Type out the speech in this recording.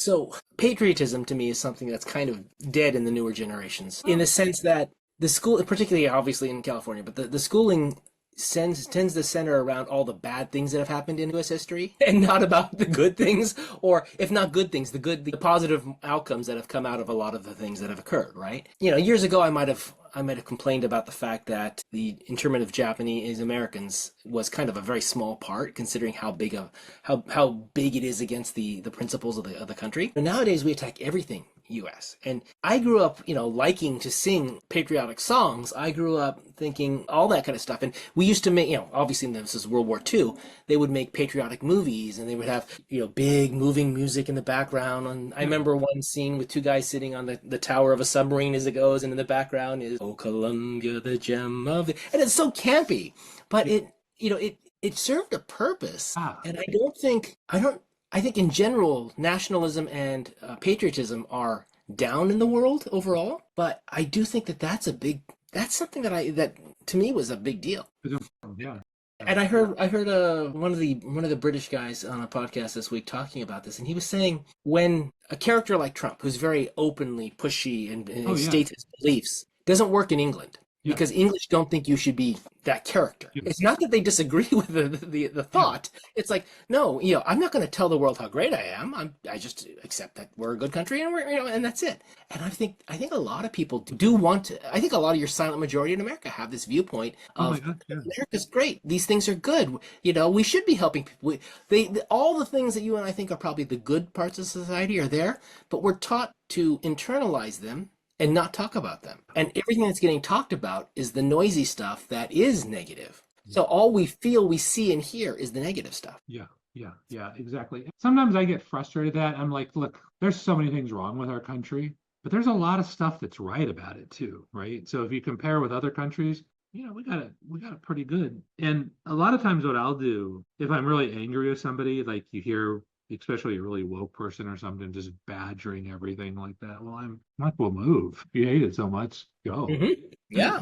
So, patriotism to me is something that's kind of dead in the newer generations, in the sense that the school, particularly obviously in California, but the schooling tends to center around all the bad things that have happened in U.S. history and not about the good things, or if not good things, the positive outcomes that have come out of a lot of the things that have occurred, right? Years ago I might have complained about the fact that the internment of Japanese Americans was kind of a very small part, considering how big it is against the principles of the country. But nowadays we attack everything U.S. And I grew up, liking to sing patriotic songs. I grew up thinking all that kind of stuff. And we used to make, obviously this is World War II, they would make patriotic movies and they would have, big moving music in the background. And I remember one scene with two guys sitting on the tower of a submarine as it goes, and in the background is "Oh Columbia, the gem of the," and it's so campy, but it served a purpose. Ah, And I think in general, nationalism and patriotism are down in the world overall, but I do think that that's something that to me was a big deal. it's important, yeah. And I heard one of the British guys on a podcast this week talking about this, and he was saying when a character like Trump, who's very openly pushy Oh and yeah, states his beliefs, doesn't work in England yeah, because English don't think you should be that character. yeah. It's not that they disagree with the Yeah. thought. It's like, no, I'm not going to tell the world how great I am. I just accept that we're a good country and and that's it. And I think a lot of people do want to. I think a lot of your silent majority in America have this viewpoint Oh my of God, yeah. America's great. These things are good. We should be helping people. All the things that you and I think are probably the good parts of society are there, but we're taught to internalize them and not talk about them. And everything that's getting talked about is the noisy stuff that is negative. So all we feel, we see, and hear is the negative stuff. Yeah, yeah, yeah, exactly. Sometimes I get frustrated that I'm like, look, there's so many things wrong with our country, but there's a lot of stuff that's right about it too, right? So if you compare with other countries, we got it pretty good. And a lot of times what I'll do, if I'm really angry with somebody, like you hear, especially a really woke person or something, just badgering everything like that. Well, I'm not will move. If you hate it so much, go. Hmm. Yeah.